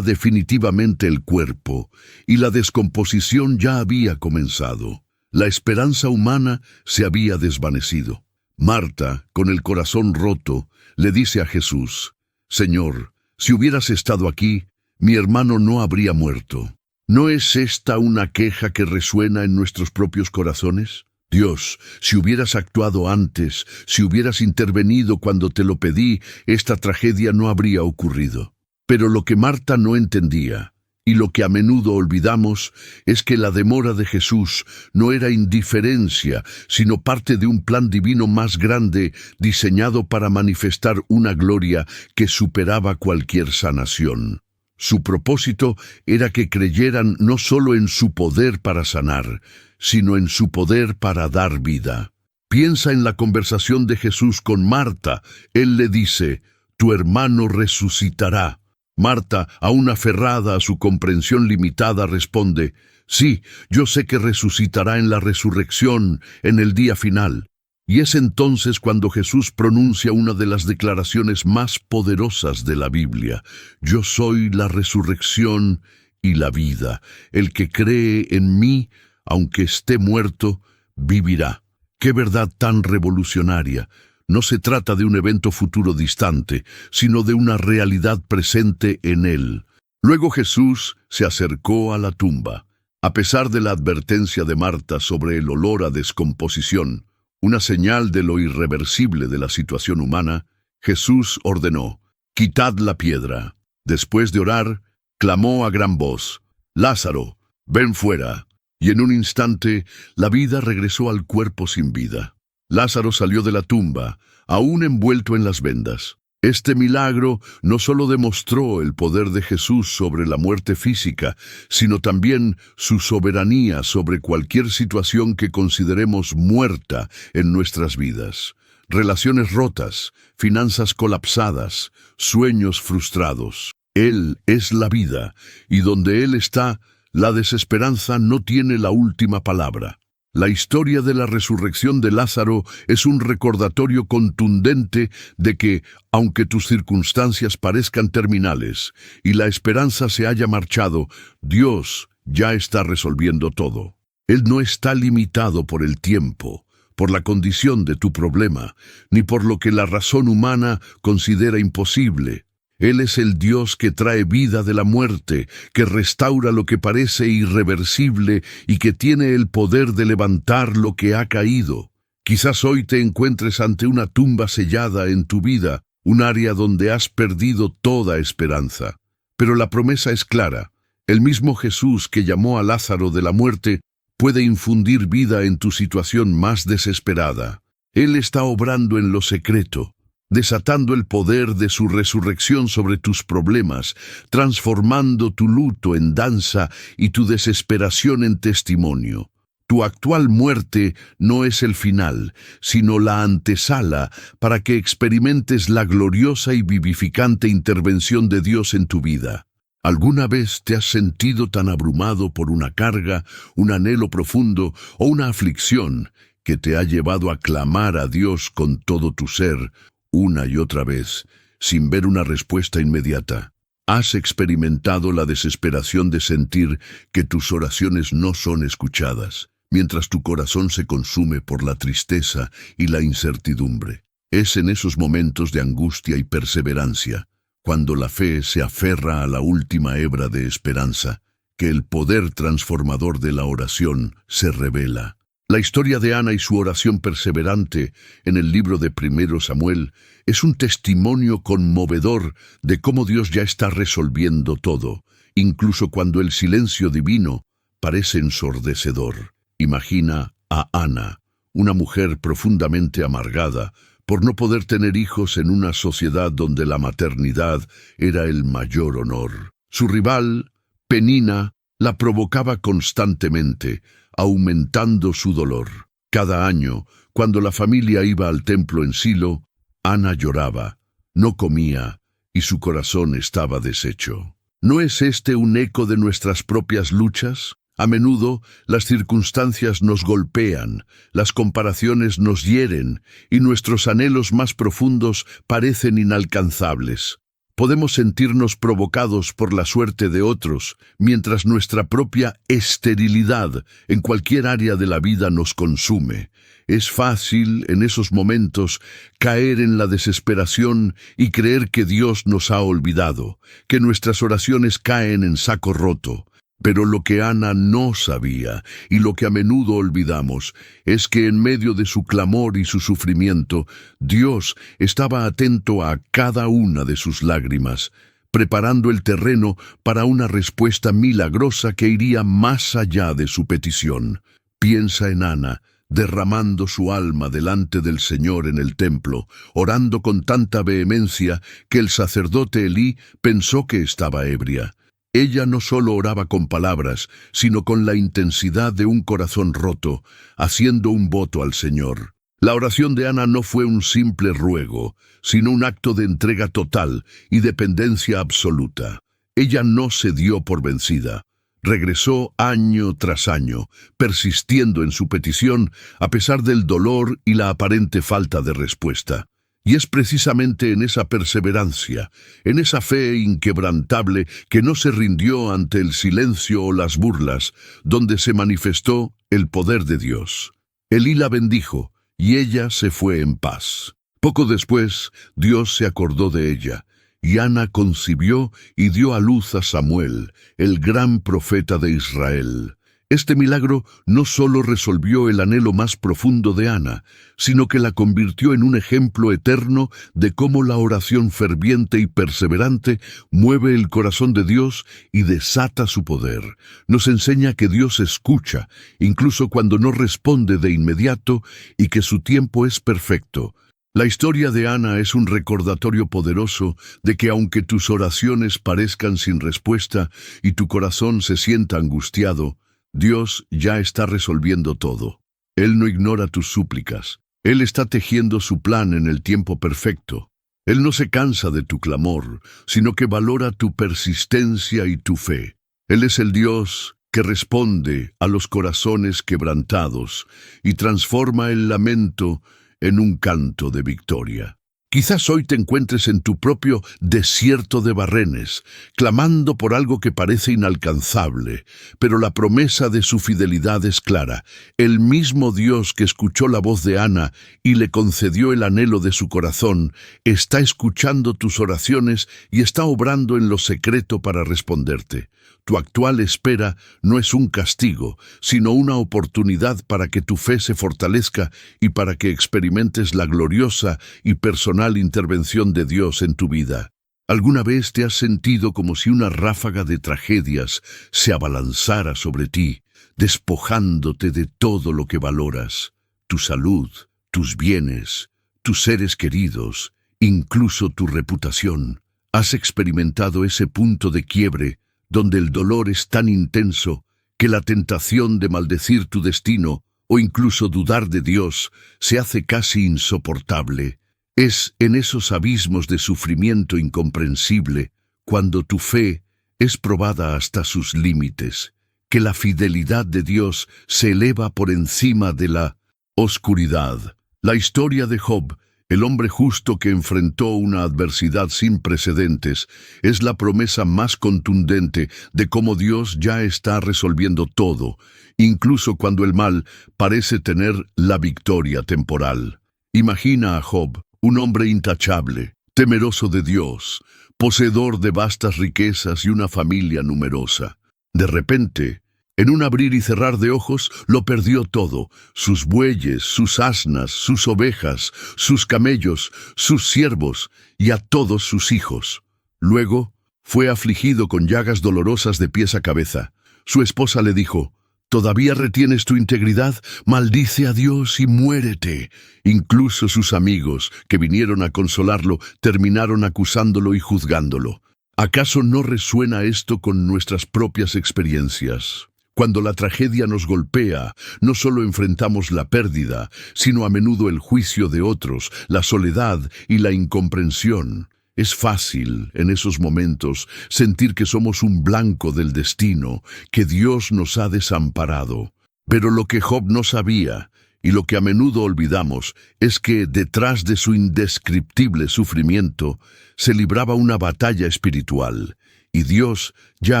Speaker 1: definitivamente el cuerpo, y la descomposición ya había comenzado. La esperanza humana se había desvanecido. Marta, con el corazón roto, le dice a Jesús: «Señor, si hubieras estado aquí, mi hermano no habría muerto». ¿No es esta una queja que resuena en nuestros propios corazones? Dios, si hubieras actuado antes, si hubieras intervenido cuando te lo pedí, esta tragedia no habría ocurrido. Pero lo que Marta no entendía, y lo que a menudo olvidamos, es que la demora de Jesús no era indiferencia, sino parte de un plan divino más grande, diseñado para manifestar una gloria que superaba cualquier sanación. Su propósito era que creyeran no solo en su poder para sanar, sino en su poder para dar vida. Piensa en la conversación de Jesús con Marta. Él le dice: «Tu hermano resucitará». Marta, aún aferrada a su comprensión limitada, responde: «Sí, yo sé que resucitará en la resurrección, en el día final». Y es entonces cuando Jesús pronuncia una de las declaraciones más poderosas de la Biblia: «Yo soy la resurrección y la vida. El que cree en mí, aunque esté muerto, vivirá». ¡Qué verdad tan revolucionaria! No se trata de un evento futuro distante, sino de una realidad presente en él. Luego Jesús se acercó a la tumba. A pesar de la advertencia de Marta sobre el olor a descomposición, una señal de lo irreversible de la situación humana, Jesús ordenó: «Quitad la piedra». Después de orar, clamó a gran voz: «Lázaro, ven fuera». Y en un instante, la vida regresó al cuerpo sin vida. Lázaro salió de la tumba, aún envuelto en las vendas. Este milagro no solo demostró el poder de Jesús sobre la muerte física, sino también su soberanía sobre cualquier situación que consideremos muerta en nuestras vidas. Relaciones rotas, finanzas colapsadas, sueños frustrados. Él es la vida, y donde Él está, la desesperanza no tiene la última palabra. La historia de la resurrección de Lázaro es un recordatorio contundente de que, aunque tus circunstancias parezcan terminales y la esperanza se haya marchado, Dios ya está resolviendo todo. Él no está limitado por el tiempo, por la condición de tu problema, ni por lo que la razón humana considera imposible. Él es el Dios que trae vida de la muerte, que restaura lo que parece irreversible y que tiene el poder de levantar lo que ha caído. Quizás hoy te encuentres ante una tumba sellada en tu vida, un área donde has perdido toda esperanza. Pero la promesa es clara: el mismo Jesús que llamó a Lázaro de la muerte puede infundir vida en tu situación más desesperada. Él está obrando en lo secreto. desatando el poder de su resurrección sobre tus problemas, transformando tu luto en danza y tu desesperación en testimonio. Tu actual muerte no es el final, sino la antesala para que experimentes la gloriosa y vivificante intervención de Dios en tu vida. ¿Alguna vez te has sentido tan abrumado por una carga, un anhelo profundo o una aflicción que te ha llevado a clamar a Dios con todo tu ser, una y otra vez, sin ver una respuesta inmediata? ¿Has experimentado la desesperación de sentir que tus oraciones no son escuchadas, mientras tu corazón se consume por la tristeza y la incertidumbre? Es en esos momentos de angustia y perseverancia, cuando la fe se aferra a la última hebra de esperanza, que el poder transformador de la oración se revela. La historia de Ana y su oración perseverante en el libro de 1 Samuel es un testimonio conmovedor de cómo Dios ya está resolviendo todo, incluso cuando el silencio divino parece ensordecedor. Imagina a Ana, una mujer profundamente amargada por no poder tener hijos en una sociedad donde la maternidad era el mayor honor. Su rival, Penina, la provocaba constantemente, aumentando su dolor. Cada año, cuando la familia iba al templo en Silo, Ana lloraba, no comía y su corazón estaba deshecho. ¿No es este un eco de nuestras propias luchas? A menudo las circunstancias nos golpean, las comparaciones nos hieren y nuestros anhelos más profundos parecen inalcanzables. Podemos sentirnos provocados por la suerte de otros, mientras nuestra propia esterilidad en cualquier área de la vida nos consume. Es fácil, en esos momentos, caer en la desesperación y creer que Dios nos ha olvidado, que nuestras oraciones caen en saco roto. Pero lo que Ana no sabía, y lo que a menudo olvidamos, es que en medio de su clamor y su sufrimiento, Dios estaba atento a cada una de sus lágrimas, preparando el terreno para una respuesta milagrosa que iría más allá de su petición. Piensa en Ana, derramando su alma delante del Señor en el templo, orando con tanta vehemencia que el sacerdote Elí pensó que estaba ebria. Ella no solo oraba con palabras, sino con la intensidad de un corazón roto, haciendo un voto al Señor. La oración de Ana no fue un simple ruego, sino un acto de entrega total y dependencia absoluta. Ella no se dio por vencida. Regresó año tras año, persistiendo en su petición a pesar del dolor y la aparente falta de respuesta. Y es precisamente en esa perseverancia, en esa fe inquebrantable que no se rindió ante el silencio o las burlas, donde se manifestó el poder de Dios. Elí la bendijo, y ella se fue en paz. Poco después, Dios se acordó de ella, y Ana concibió y dio a luz a Samuel, el gran profeta de Israel. Este milagro no solo resolvió el anhelo más profundo de Ana, sino que la convirtió en un ejemplo eterno de cómo la oración ferviente y perseverante mueve el corazón de Dios y desata su poder. Nos enseña que Dios escucha, incluso cuando no responde de inmediato, y que su tiempo es perfecto. La historia de Ana es un recordatorio poderoso de que aunque tus oraciones parezcan sin respuesta y tu corazón se sienta angustiado, Dios ya está resolviendo todo. Él no ignora tus súplicas. Él está tejiendo su plan en el tiempo perfecto. Él no se cansa de tu clamor, sino que valora tu persistencia y tu fe. Él es el Dios que responde a los corazones quebrantados y transforma el lamento en un canto de victoria. Quizás hoy te encuentres en tu propio desierto de barrenes, clamando por algo que parece inalcanzable, pero la promesa de su fidelidad es clara. El mismo Dios que escuchó la voz de Ana y le concedió el anhelo de su corazón, está escuchando tus oraciones y está obrando en lo secreto para responderte. Tu actual espera no es un castigo, sino una oportunidad para que tu fe se fortalezca y para que experimentes la gloriosa y personal intervención de Dios en tu vida. ¿Alguna vez te has sentido como si una ráfaga de tragedias se abalanzara sobre ti, despojándote de todo lo que valoras, tu salud, tus bienes, tus seres queridos incluso tu reputación. Has experimentado ese punto de quiebre donde el dolor es tan intenso que la tentación de maldecir tu destino o incluso dudar de Dios se hace casi insoportable. Es en esos abismos de sufrimiento incomprensible, cuando tu fe es probada hasta sus límites, que la fidelidad de Dios se eleva por encima de la oscuridad. La historia de Job, el hombre justo que enfrentó una adversidad sin precedentes, es la promesa más contundente de cómo Dios ya está resolviendo todo, incluso cuando el mal parece tener la victoria temporal. Imagina a Job, un hombre intachable, temeroso de Dios, poseedor de vastas riquezas y una familia numerosa. De repente, en un abrir y cerrar de ojos, lo perdió todo: sus bueyes, sus asnas, sus ovejas, sus camellos, sus siervos y a todos sus hijos. Luego, fue afligido con llagas dolorosas de pies a cabeza. Su esposa le dijo: ¿todavía retienes tu integridad? Maldice a Dios y muérete. Incluso sus amigos, que vinieron a consolarlo, terminaron acusándolo y juzgándolo. ¿Acaso no resuena esto con nuestras propias experiencias? Cuando la tragedia nos golpea, no solo enfrentamos la pérdida, sino a menudo el juicio de otros, la soledad y la incomprensión. Es fácil, en esos momentos, sentir que somos un blanco del destino, que Dios nos ha desamparado. Pero lo que Job no sabía, y lo que a menudo olvidamos, es que detrás de su indescriptible sufrimiento se libraba una batalla espiritual, y Dios ya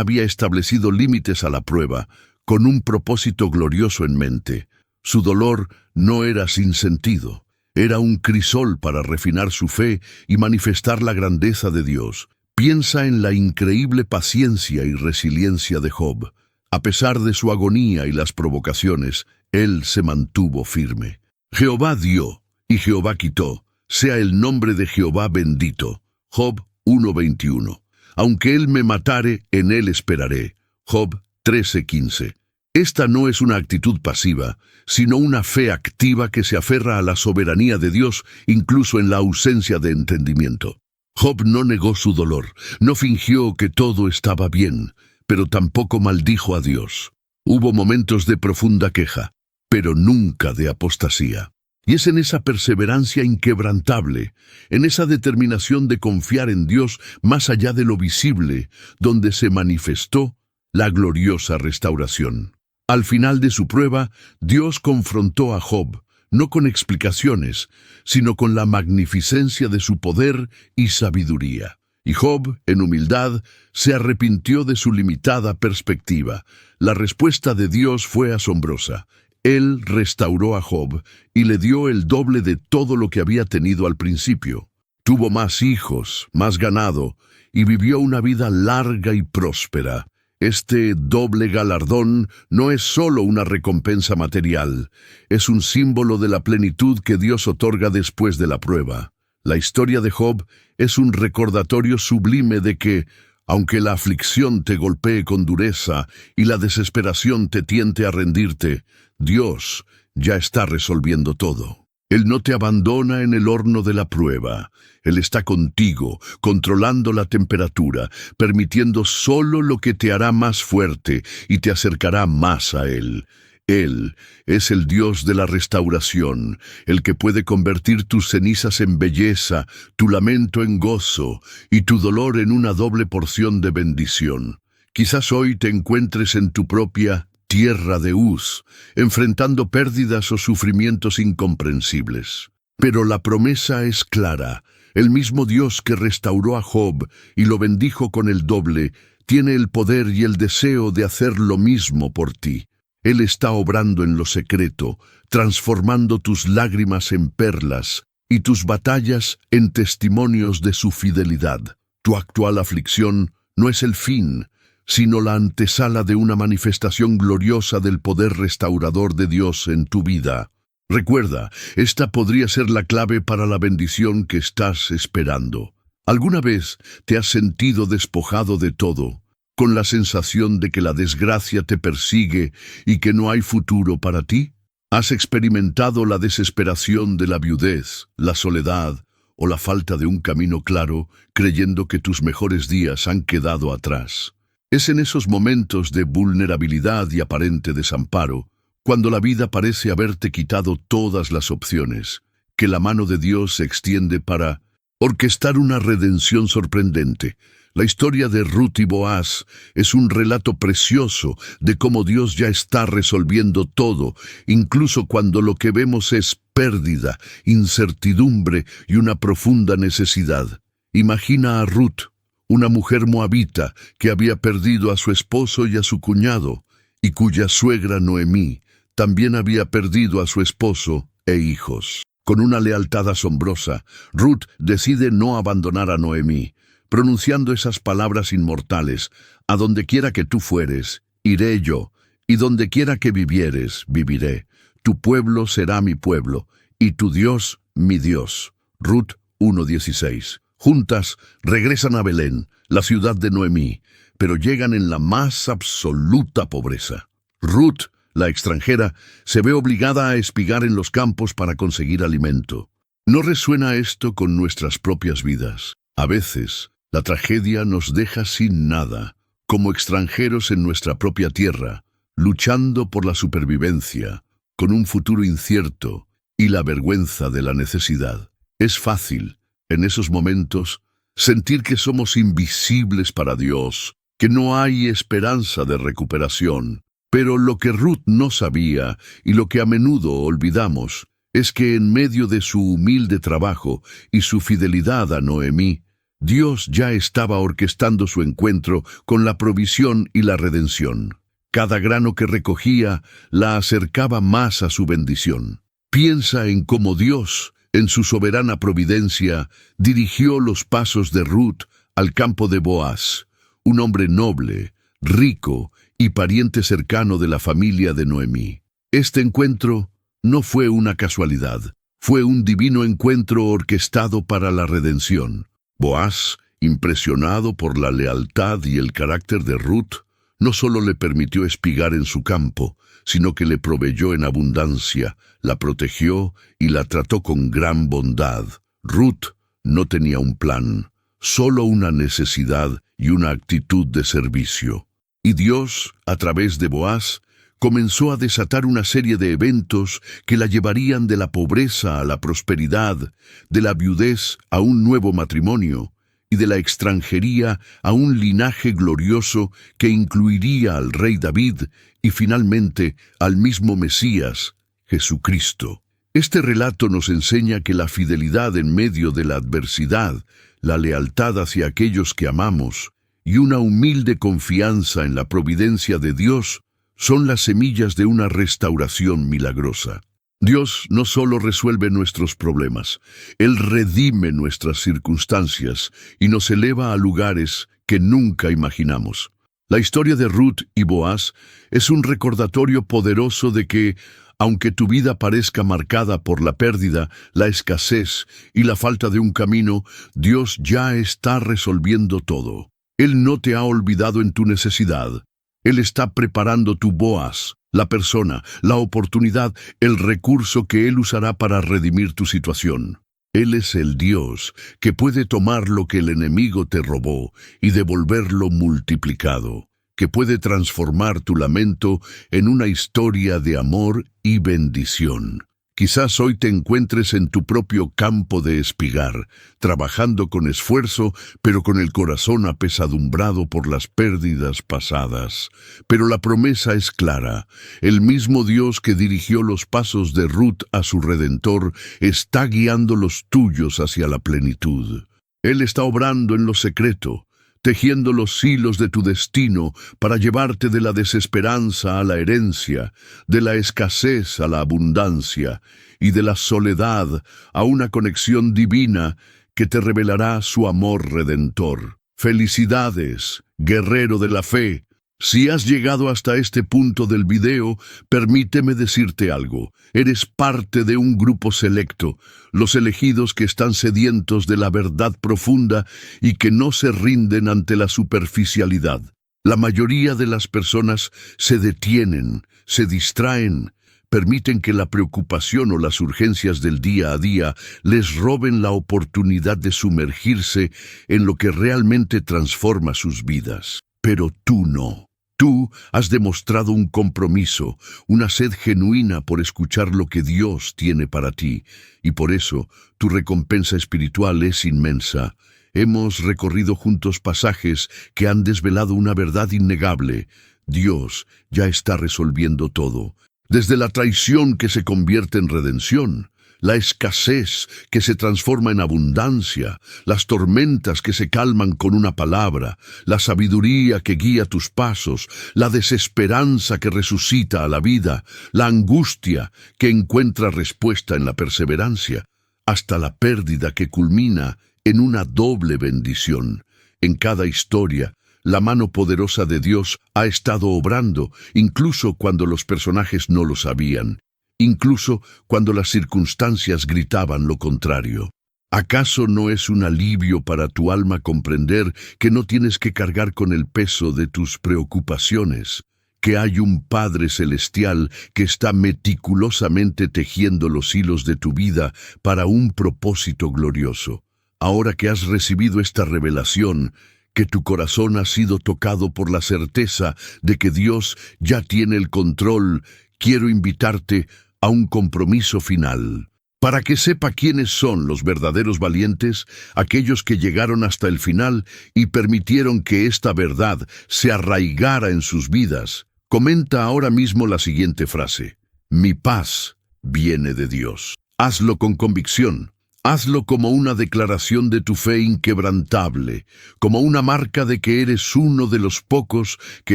Speaker 1: había establecido límites a la prueba, con un propósito glorioso en mente. Su dolor no era sin sentido. Era un crisol para refinar su fe y manifestar la grandeza de Dios. Piensa en la increíble paciencia y resiliencia de Job. A pesar de su agonía y las provocaciones, él se mantuvo firme. Jehová dio y Jehová quitó. Sea el nombre de Jehová bendito. Job 1:21. Aunque él me matare, en él esperaré. Job 13:15. Esta no es una actitud pasiva, sino una fe activa que se aferra a la soberanía de Dios, incluso en la ausencia de entendimiento. Job no negó su dolor, no fingió que todo estaba bien, pero tampoco maldijo a Dios. Hubo momentos de profunda queja, pero nunca de apostasía. Y es en esa perseverancia inquebrantable, en esa determinación de confiar en Dios más allá de lo visible, donde se manifestó la gloriosa restauración. Al final de su prueba, Dios confrontó a Job, no con explicaciones, sino con la magnificencia de su poder y sabiduría. Y Job, en humildad, se arrepintió de su limitada perspectiva. La respuesta de Dios fue asombrosa. Él restauró a Job y le dio el doble de todo lo que había tenido al principio. Tuvo más hijos, más ganado, y vivió una vida larga y próspera. Este doble galardón no es solo una recompensa material, es un símbolo de la plenitud que Dios otorga después de la prueba. La historia de Job es un recordatorio sublime de que, aunque la aflicción te golpee con dureza y la desesperación te tiente a rendirte, Dios ya está resolviendo todo. Él no te abandona en el horno de la prueba. Él está contigo, controlando la temperatura, permitiendo solo lo que te hará más fuerte y te acercará más a Él. Él es el Dios de la restauración, el que puede convertir tus cenizas en belleza, tu lamento en gozo y tu dolor en una doble porción de bendición. Quizás hoy te encuentres en tu propia tierra de Uz, enfrentando pérdidas o sufrimientos incomprensibles. Pero la promesa es clara. El mismo Dios que restauró a Job y lo bendijo con el doble, tiene el poder y el deseo de hacer lo mismo por ti. Él está obrando en lo secreto, transformando tus lágrimas en perlas y tus batallas en testimonios de su fidelidad. Tu actual aflicción no es el fin, sino la antesala de una manifestación gloriosa del poder restaurador de Dios en tu vida. Recuerda, esta podría ser la clave para la bendición que estás esperando. ¿Alguna vez te has sentido despojado de todo, con la sensación de que la desgracia te persigue y que no hay futuro para ti? ¿Has experimentado la desesperación de la viudez, la soledad o la falta de un camino claro, creyendo que tus mejores días han quedado atrás. Es en esos momentos de vulnerabilidad y aparente desamparo, cuando la vida parece haberte quitado todas las opciones, que la mano de Dios se extiende para orquestar una redención sorprendente. La historia de Ruth y Boaz es un relato precioso de cómo Dios ya está resolviendo todo, incluso cuando lo que vemos es pérdida, incertidumbre y una profunda necesidad. Imagina a Ruth, una mujer moabita que había perdido a su esposo y a su cuñado, y cuya suegra Noemí también había perdido a su esposo e hijos. Con una lealtad asombrosa, Ruth decide no abandonar a Noemí, pronunciando esas palabras inmortales: «A donde quiera que tú fueres, iré yo, y donde quiera que vivieres, viviré. Tu pueblo será mi pueblo, y tu Dios, mi Dios». Ruth 1:16. Juntas regresan a Belén, la ciudad de Noemí, pero llegan en la más absoluta pobreza. Ruth, la extranjera, se ve obligada a espigar en los campos para conseguir alimento. ¿No resuena esto con nuestras propias vidas? A veces, la tragedia nos deja sin nada, como extranjeros en nuestra propia tierra, luchando por la supervivencia, con un futuro incierto y la vergüenza de la necesidad. Es fácil, en esos momentos, sentir que somos invisibles para Dios, que no hay esperanza de recuperación. Pero lo que Ruth no sabía, y lo que a menudo olvidamos, es que en medio de su humilde trabajo y su fidelidad a Noemí, Dios ya estaba orquestando su encuentro con la provisión y la redención. Cada grano que recogía la acercaba más a su bendición. Piensa en cómo Dios, en su soberana providencia, dirigió los pasos de Ruth al campo de Boaz, un hombre noble, rico y pariente cercano de la familia de Noemí. Este encuentro no fue una casualidad, fue un divino encuentro orquestado para la redención. Boaz, impresionado por la lealtad y el carácter de Ruth, no solo le permitió espigar en su campo, sino que le proveyó en abundancia, la protegió y la trató con gran bondad. Ruth no tenía un plan, solo una necesidad y una actitud de servicio. Y Dios, a través de Boaz, comenzó a desatar una serie de eventos que la llevarían de la pobreza a la prosperidad, de la viudez a un nuevo matrimonio, y de la extranjería a un linaje glorioso que incluiría al rey David y finalmente al mismo Mesías, Jesucristo. Este relato nos enseña que la fidelidad en medio de la adversidad, la lealtad hacia aquellos que amamos y una humilde confianza en la providencia de Dios son las semillas de una restauración milagrosa. Dios no solo resuelve nuestros problemas, Él redime nuestras circunstancias y nos eleva a lugares que nunca imaginamos. La historia de Ruth y Boaz es un recordatorio poderoso de que, aunque tu vida parezca marcada por la pérdida, la escasez y la falta de un camino, Dios ya está resolviendo todo. Él no te ha olvidado en tu necesidad. Él está preparando tu Boaz, la persona, la oportunidad, el recurso que Él usará para redimir tu situación. Él es el Dios que puede tomar lo que el enemigo te robó y devolverlo multiplicado, que puede transformar tu lamento en una historia de amor y bendición. Quizás hoy te encuentres en tu propio campo de espigar, trabajando con esfuerzo, pero con el corazón apesadumbrado por las pérdidas pasadas. Pero la promesa es clara. El mismo Dios que dirigió los pasos de Ruth a su Redentor está guiando los tuyos hacia la plenitud. Él está obrando en lo secreto, tejiendo los hilos de tu destino para llevarte de la desesperanza a la herencia, de la escasez a la abundancia y de la soledad a una conexión divina que te revelará su amor redentor. Felicidades, guerrero de la fe. Si has llegado hasta este punto del video, permíteme decirte algo. Eres parte de un grupo selecto, los elegidos que están sedientos de la verdad profunda y que no se rinden ante la superficialidad. La mayoría de las personas se detienen, se distraen, permiten que la preocupación o las urgencias del día a día les roben la oportunidad de sumergirse en lo que realmente transforma sus vidas. Pero tú no. Tú has demostrado un compromiso, una sed genuina por escuchar lo que Dios tiene para ti, y por eso tu recompensa espiritual es inmensa. Hemos recorrido juntos pasajes que han desvelado una verdad innegable. Dios ya está resolviendo todo. Desde la traición que se convierte en redención, la escasez que se transforma en abundancia, las tormentas que se calman con una palabra, la sabiduría que guía tus pasos, la desesperanza que resucita a la vida, la angustia que encuentra respuesta en la perseverancia, hasta la pérdida que culmina en una doble bendición. En cada historia, la mano poderosa de Dios ha estado obrando, incluso cuando los personajes no lo sabían, incluso cuando las circunstancias gritaban lo contrario. ¿Acaso no es un alivio para tu alma comprender que no tienes que cargar con el peso de tus preocupaciones? Que hay un Padre Celestial que está meticulosamente tejiendo los hilos de tu vida para un propósito glorioso. Ahora que has recibido esta revelación, que tu corazón ha sido tocado por la certeza de que Dios ya tiene el control, quiero invitarte a un compromiso final. Para que sepa quiénes son los verdaderos valientes, aquellos que llegaron hasta el final y permitieron que esta verdad se arraigara en sus vidas, comenta ahora mismo la siguiente frase: mi paz viene de Dios. Hazlo con convicción. Hazlo como una declaración de tu fe inquebrantable, como una marca de que eres uno de los pocos que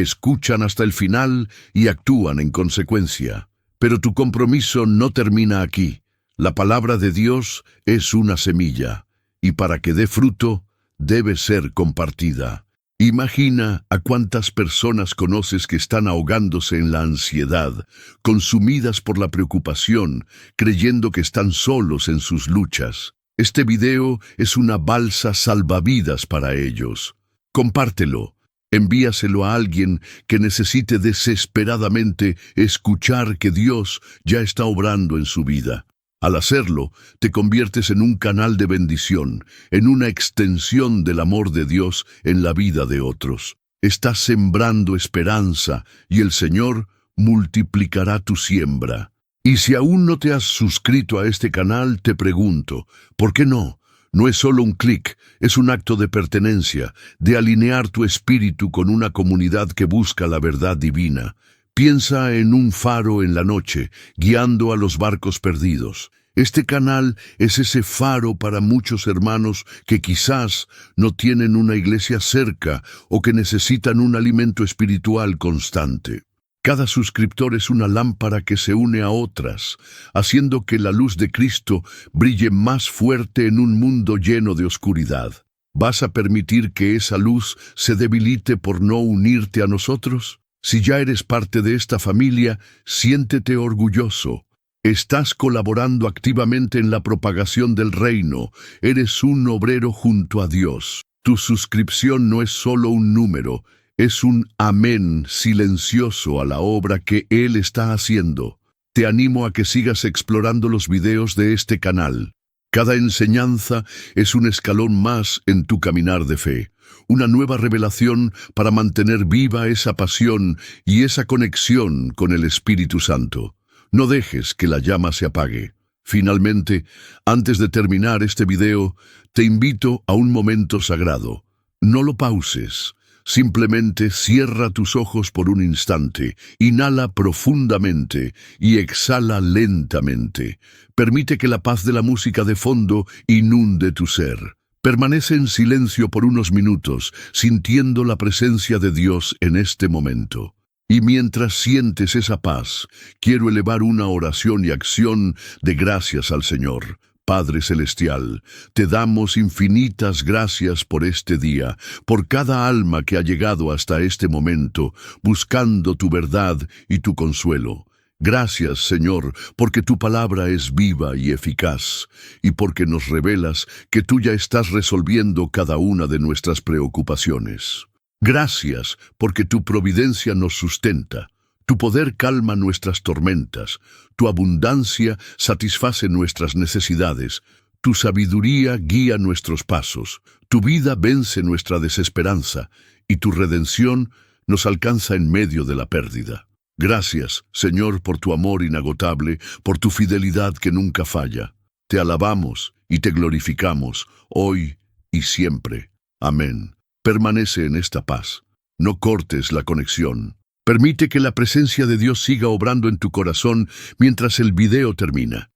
Speaker 1: escuchan hasta el final y actúan en consecuencia. Pero tu compromiso no termina aquí. La palabra de Dios es una semilla, y para que dé fruto, debe ser compartida. Imagina a cuántas personas conoces que están ahogándose en la ansiedad, consumidas por la preocupación, creyendo que están solos en sus luchas. Este video es una balsa salvavidas para ellos. Compártelo. Envíaselo a alguien que necesite desesperadamente escuchar que Dios ya está obrando en su vida. Al hacerlo, te conviertes en un canal de bendición, en una extensión del amor de Dios en la vida de otros. Estás sembrando esperanza y el Señor multiplicará tu siembra. Y si aún no te has suscrito a este canal, te pregunto, ¿por qué no? No es solo un clic, es un acto de pertenencia, de alinear tu espíritu con una comunidad que busca la verdad divina. Piensa en un faro en la noche, guiando a los barcos perdidos. Este canal es ese faro para muchos hermanos que quizás no tienen una iglesia cerca o que necesitan un alimento espiritual constante. Cada suscriptor es una lámpara que se une a otras, haciendo que la luz de Cristo brille más fuerte en un mundo lleno de oscuridad. ¿Vas a permitir que esa luz se debilite por no unirte a nosotros? Si ya eres parte de esta familia, siéntete orgulloso. Estás colaborando activamente en la propagación del reino. Eres un obrero junto a Dios. Tu suscripción no es solo un número, es un amén silencioso a la obra que Él está haciendo. Te animo a que sigas explorando los videos de este canal. Cada enseñanza es un escalón más en tu caminar de fe. Una nueva revelación para mantener viva esa pasión y esa conexión con el Espíritu Santo. No dejes que la llama se apague. Finalmente, antes de terminar este video, te invito a un momento sagrado. No lo pauses. Simplemente cierra tus ojos por un instante, inhala profundamente y exhala lentamente. Permite que la paz de la música de fondo inunde tu ser. Permanece en silencio por unos minutos, sintiendo la presencia de Dios en este momento. Y mientras sientes esa paz, quiero elevar una oración y acción de gracias al Señor. Padre Celestial, te damos infinitas gracias por este día, por cada alma que ha llegado hasta este momento, buscando tu verdad y tu consuelo. Gracias, Señor, porque tu palabra es viva y eficaz, y porque nos revelas que tú ya estás resolviendo cada una de nuestras preocupaciones. Gracias, porque tu providencia nos sustenta. Tu poder calma nuestras tormentas, tu abundancia satisface nuestras necesidades, tu sabiduría guía nuestros pasos, tu vida vence nuestra desesperanza y tu redención nos alcanza en medio de la pérdida. Gracias, Señor, por tu amor inagotable, por tu fidelidad que nunca falla. Te alabamos y te glorificamos, hoy y siempre. Amén. Permanece en esta paz. No cortes la conexión. Permite que la presencia de Dios siga obrando en tu corazón mientras el video termina.